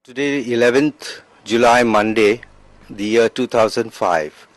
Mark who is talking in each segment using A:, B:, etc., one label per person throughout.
A: Today, 11th July, Monday, the year 2005,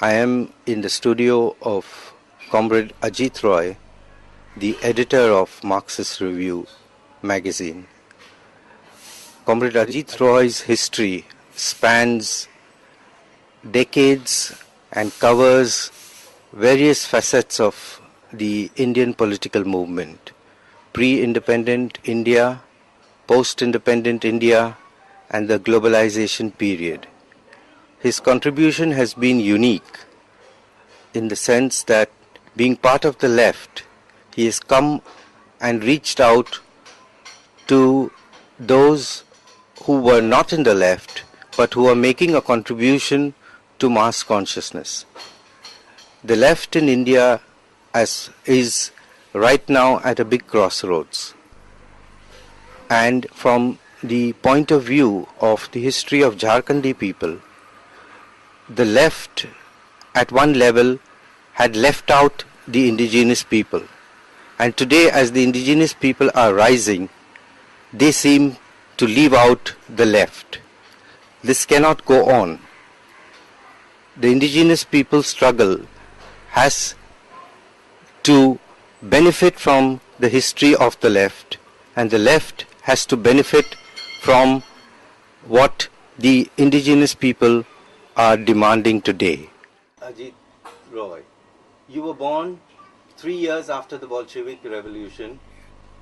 A: I am in the studio of Comrade Ajit Roy, the editor of Marxist Review magazine. Comrade Ajit Roy's history spans decades and covers various facets of the Indian political movement, pre-independent India, post-independent India, and the globalization period. His contribution has been unique in the sense that being part of the left, he has come and reached out to those who were not in the left but who are making a contribution to mass consciousness. The left in India is right now at a big crossroads. And from the point of view of the history of Jharkhandi people, the left at one level had left out the indigenous people. And today, as the indigenous people are rising, they seem to leave out the left. This cannot go on. The indigenous people's struggle has to benefit from the history of the left, and the left has to benefit from what the indigenous people are demanding today. Ajit Roy, you were born 3 years after the Bolshevik Revolution.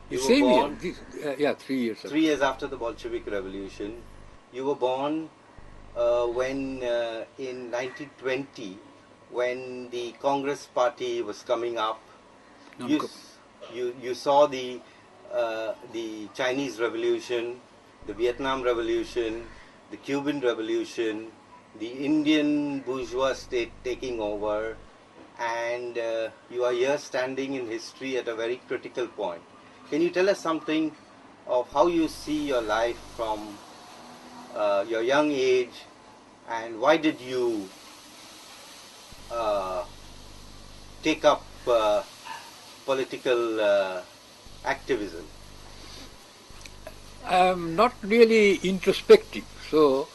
B: You Same born, year, 3 years.
A: 3 years after the Bolshevik Revolution. You were born when in 1920, when the Congress Party was coming up. You saw the Chinese Revolution, the Vietnam Revolution, the Cuban Revolution, the Indian bourgeois state taking over, and you are here standing in history at a very critical point. Can you tell us something of how you see your life from your young age, and why did you take up political activism?
B: I am not really introspective, so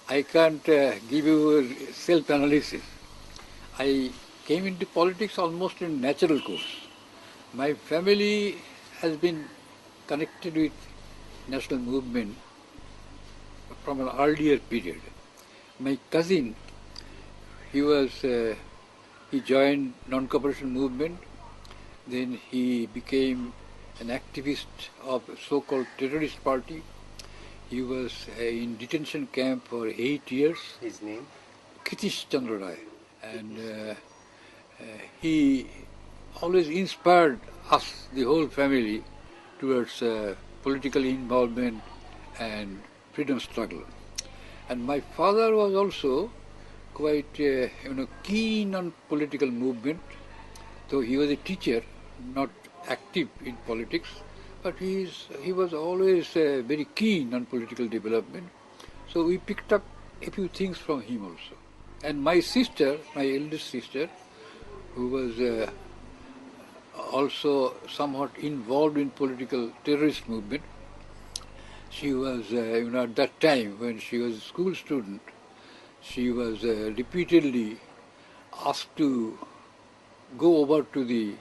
B: I can't give you self-analysis. I came into politics almost in natural course. My family has been connected with national movement from an earlier period. My cousin, he joined non-cooperation movement, then he became an activist of so-called terrorist party. He was in detention camp for 8 years.
A: His name?
B: Kitish Chandra Rai. And he always inspired us, the whole family, towards political involvement and freedom struggle. And my father was also quite keen on political movement, though he was a teacher, not active in politics, but he was always very keen on political development. So we picked up a few things from him also. And my sister, my eldest sister, who was also somewhat involved in political terrorist movement, she was, at that time when she was a school student, she was repeatedly asked to go over to the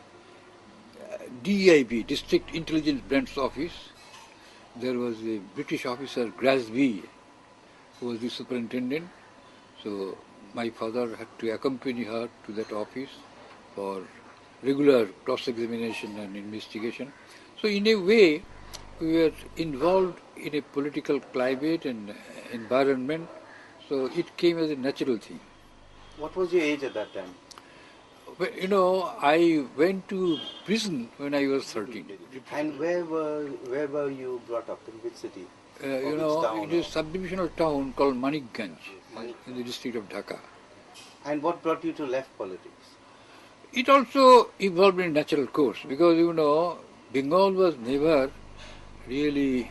B: DIB, District Intelligence Branch Office. There was a British officer, Grasby, who was the superintendent. So my father had to accompany her to that office for regular cross-examination and investigation. So in a way, we were involved in a political climate and environment, so it came as a natural thing.
A: What was your age at that time?
B: Well, I went to prison when I was 13.
A: And where were you brought up? In which city?
B: It is a subdivisional town called Manikganj in the district of Dhaka.
A: And what brought you to left politics?
B: It also evolved in natural course because, Bengal was never really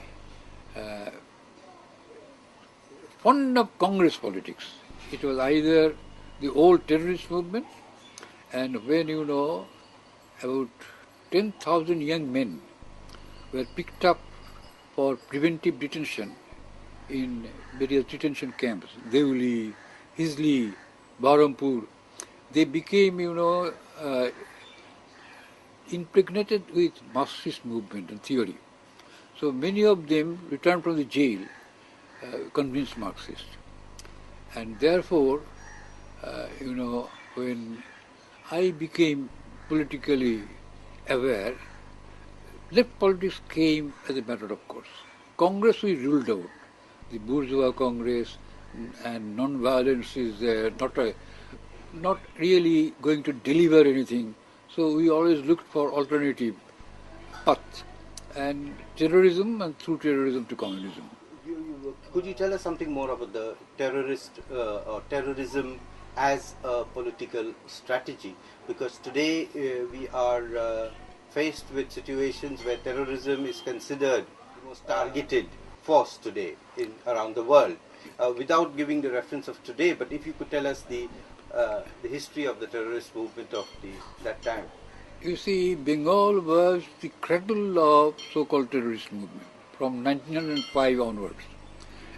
B: fond of Congress politics. It was either the old terrorist movement, and when about 10,000 young men were picked up for preventive detention in various detention camps, Deuli, Hisli, Bahrampur. They became, impregnated with Marxist movement and theory. So many of them returned from the jail convinced Marxist. And therefore, when I became politically aware, left politics came as a matter of course. Congress we ruled out. The bourgeois Congress and non-violence is not really going to deliver anything. So we always looked for alternative paths and terrorism and through terrorism to communism.
A: Could you tell us something more about the or terrorism as a political strategy? Because today we are faced with situations where terrorism is considered the most targeted force today around the world. Without giving the reference of today, but if you could tell us the history of the terrorist movement of that time.
B: You see, Bengal was the cradle of so-called terrorist movement from 1905 onwards.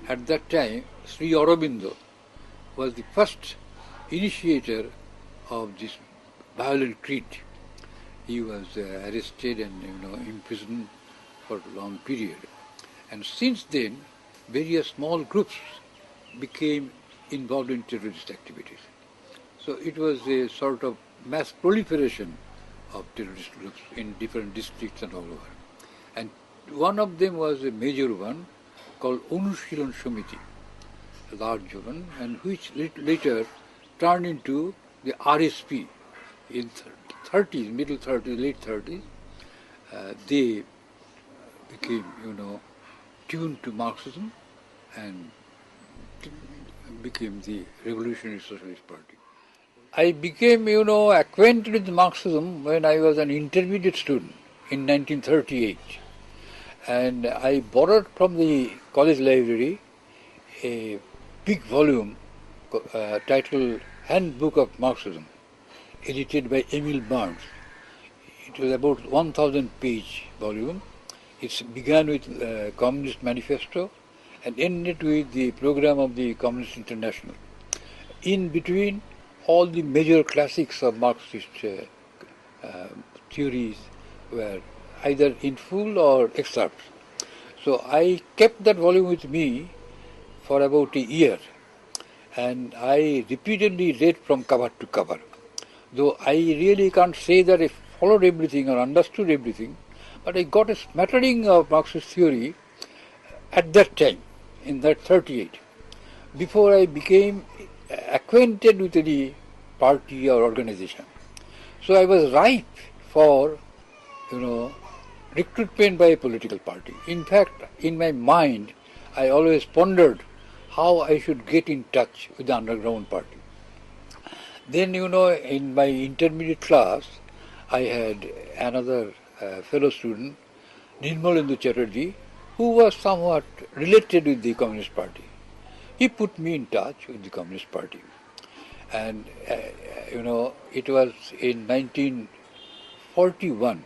B: At that time, Sri Aurobindo was the first initiator of this violent creed. He was arrested and imprisoned for a long period. And since then, various small groups became involved in terrorist activities. So it was a sort of mass proliferation of terrorist groups in different districts and all over. And one of them was a major one called Anushilon Samiti, a large one, and which later turned into the RSP in 30s, middle 30s, late 30s. They became, tuned to Marxism and became the Revolutionary Socialist Party. I became, acquainted with Marxism when I was an intermediate student in 1938. And I borrowed from the college library a big volume titled Handbook of Marxism, edited by Emil Barnes. It was about 1,000-page volume. It began with Communist Manifesto and ended with the program of the Communist International. In between, all the major classics of Marxist theories were either in full or excerpts. So I kept that volume with me for about a year, and I repeatedly read from cover to cover. Though I really can't say that I followed everything or understood everything, but I got a smattering of Marxist theory at that time, in that 38, before I became acquainted with the party or organization. So I was ripe for, recruitment by a political party. In fact, in my mind, I always pondered how I should get in touch with the underground party. Then, in my intermediate class, I had another fellow student, Nirmalendu Chatterjee, who was somewhat related with the Communist Party. He put me in touch with the Communist Party. And, it was in 1941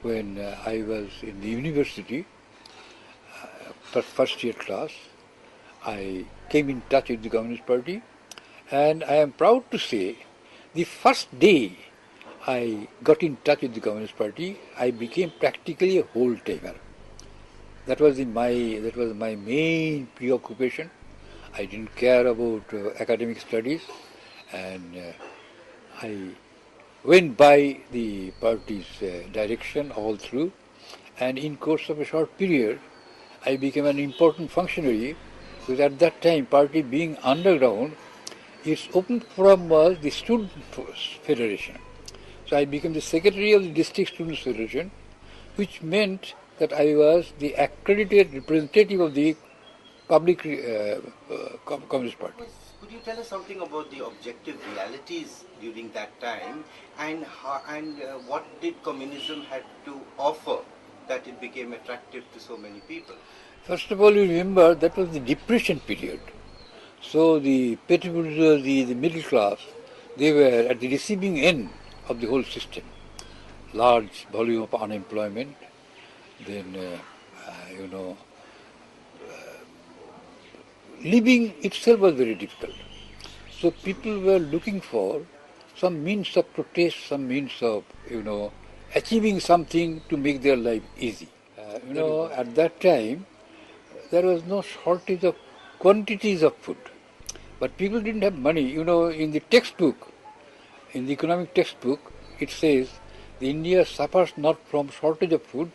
B: when I was in the university, first year class. I came in touch with the Communist Party, and I am proud to say the first day I got in touch with the Communist Party, I became practically a whole-timer. That was my main preoccupation. I didn't care about academic studies, and I went by the party's direction all through, and in course of a short period, I became an important functionary, because at that time, party being underground, its open forum was the Student Federation. So I became the secretary of the District Students Federation, which meant that I was the accredited representative of the public Communist Party.
A: Could you tell us something about the objective realities during that time, and what did communism had to offer that it became attractive to so many people?
B: First of all, you remember that was the depression period. So the petty bourgeoisie, the middle class, they were at the receiving end of the whole system. Large volume of unemployment, then, living itself was very difficult. So people were looking for some means of protest, some means of, achieving something to make their life easy. At that time, there was no shortage of quantities of food. But people didn't have money. In the textbook, in the economic textbook, it says the India suffers not from shortage of food,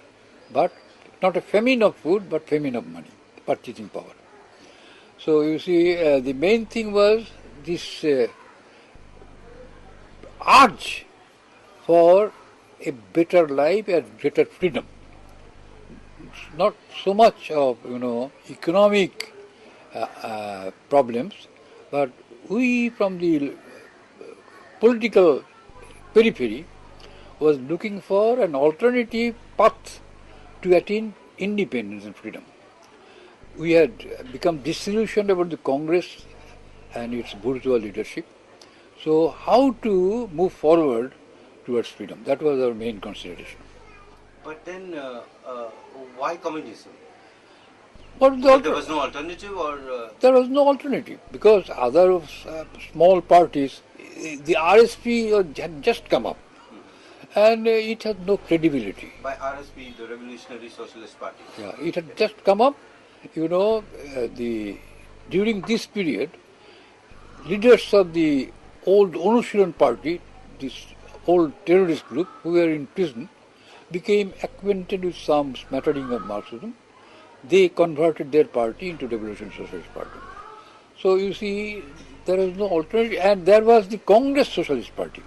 B: but not a famine of food, but famine of money, purchasing power. So you see, the main thing was this urge for a better life and greater freedom. Not so much of economic problems, but we from the political periphery was looking for an alternative path to attain independence and freedom. We had become disillusioned about the Congress and its bourgeois leadership. So how to move forward towards freedom? That was our main consideration.
A: But then, why communism?
B: What
A: So there was no alternative, or
B: There was no alternative because other small parties, the RSP had just come up and it had no credibility.
A: by RSP, the Revolutionary Socialist Party?
B: Yeah, it had just come up. During this period, leaders of the old Onushiran party, this old terrorist group who were in prison, became acquainted with some smattering of Marxism. They converted their party into Revolutionary Socialist Party. So you see, there was no alternative, and there was the Congress Socialist Party,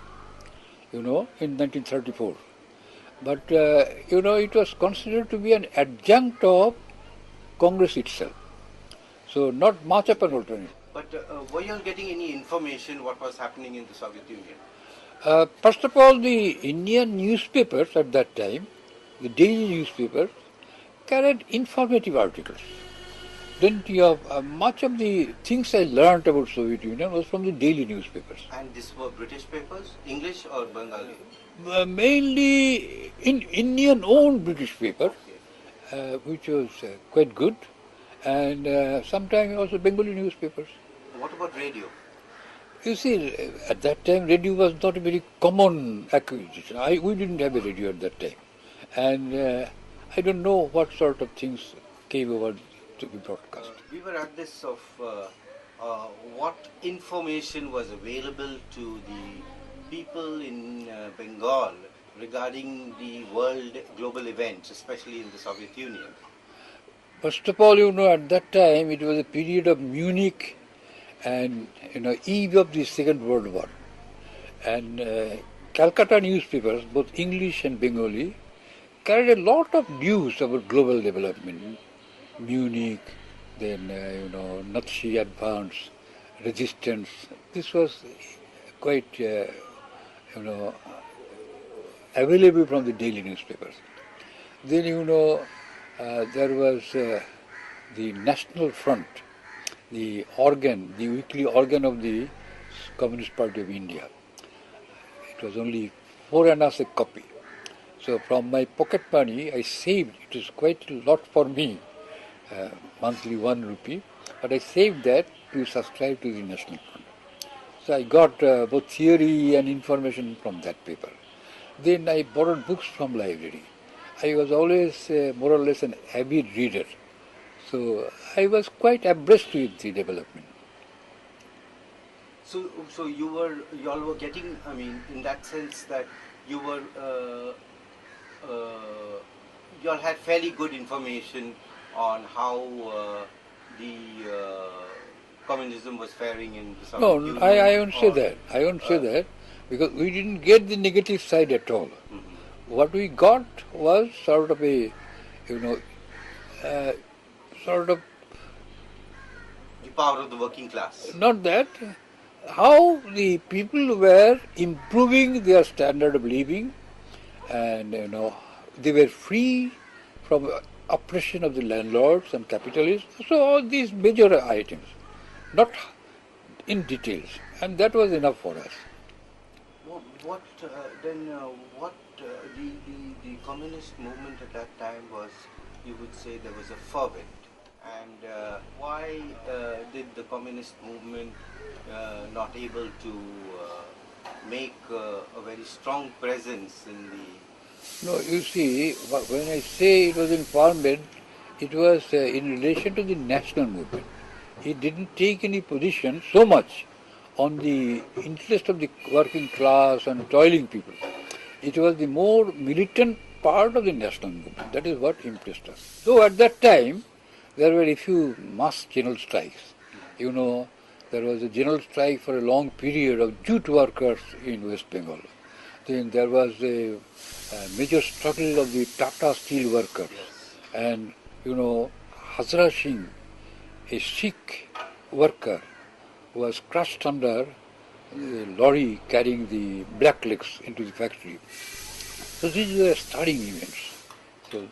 B: in 1934. But, it was considered to be an adjunct of Congress itself. So not much of an alternative.
A: But were you all getting any information what was happening in the Soviet Union?
B: First of all, the Indian newspapers at that time, the daily newspapers, carried informative articles. Then much of the things I learned about Soviet Union was from the daily newspapers.
A: And these were British papers, English or Bengali?
B: Mainly in Indian-owned British paper, which was quite good, and sometimes also Bengali newspapers.
A: What about radio?
B: You see, at that time, radio was not a very common acquisition. We didn't have a radio at that time. And I don't know what sort of things came over to be broadcast.
A: We were at this of what information was available to the people in Bengal regarding the world global events, especially in the Soviet Union.
B: First of all, at that time, it was a period of Munich and, eve of the Second World War. And Calcutta newspapers, both English and Bengali, carried a lot of news about global development. Munich, then, Nazi advance, resistance. This was quite, available from the daily newspapers. Then, there was the National Front, the weekly organ of the Communist Party of India. It was only 4 annas a copy. So from my pocket money, I saved, it was quite a lot for me, monthly 1 rupee, but I saved that to subscribe to the National Front. So I got both theory and information from that paper. Then I borrowed books from library. I was always more or less an avid reader. So I was quite abreast with the development.
A: So you all were getting, in that sense that you all had fairly good information on how the communism was faring in the Soviet Union.
B: No, I won't say that. I won't say that because we didn't get the negative side at all. Mm-hmm. What we got was sort of a, sort of...
A: the power of the working class.
B: Not that. How the people were improving their standard of living and, they were free from oppression of the landlords and capitalists. So all these major items, not in details. And that was enough for us.
A: The communist movement at that time was, you would say there was a fervent And why did the communist movement not able to make a very strong presence in the...
B: No, you see, when I say it was empowerment, it was in relation to the national movement. It didn't take any position so much on the interest of the working class and toiling people. It was the more militant part of the national movement. That is what impressed us. So at that time, there were a few mass general strikes. You know, there was a general strike for a long period of jute workers in West Bengal. Then there was a major struggle of the Tata steel workers. And, you know, Hazra Singh, a Sikh worker, was crushed under a lorry carrying the black legs into the factory. So these were starting events.